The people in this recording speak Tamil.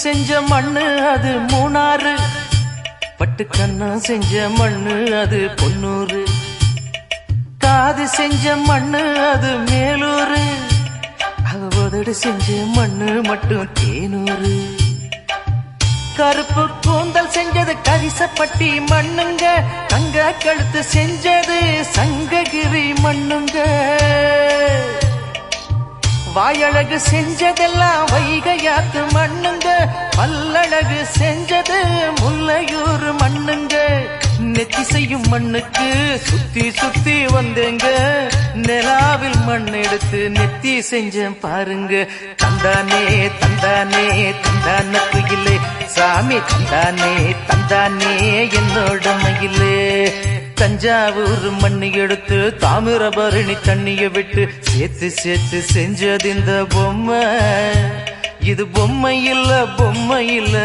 செஞ்ச மண்ணு அது மூணாறு, பட்டு கண்ணா செஞ்ச மண்ணு அது பொன்னூறு, காது செஞ்ச மண்ணு அது மேலூரு, அவதடு செஞ்ச மண்ணு மட்டும் தேனூரு. கருப்பு கூந்தல் செஞ்சது கரிசப்பட்டி மண்ணுங்க, தங்க கழுத்து செஞ்சது சங்ககிரி மண்ணுங்க, வாயழகு செஞ்சதெல்லாம் வைகையாத்து மண்ணுங்க, பல்லழகு செஞ்சது முல்லையூர் மண்ணுங்க. நெத்தி செய்யும் மண்ணுக்கு சுத்தி சுத்தி வந்தேங்க, நிலாவில் மண் எடுத்து நெத்தி செஞ்சேன் பாருங்க. தந்தானே தந்தானே தந்தான குயிலே சாமி, தந்தானே தந்தானே என்னோட மயிலே. தஞ்சாவூர் மண்ணு எடுத்து தாமிரபரணி தண்ணிய விட்டு சேர்த்து சேர்த்து செஞ்சது இந்த பொம்மை, இது பொம்மை இல்ல பொம்மை இல்ல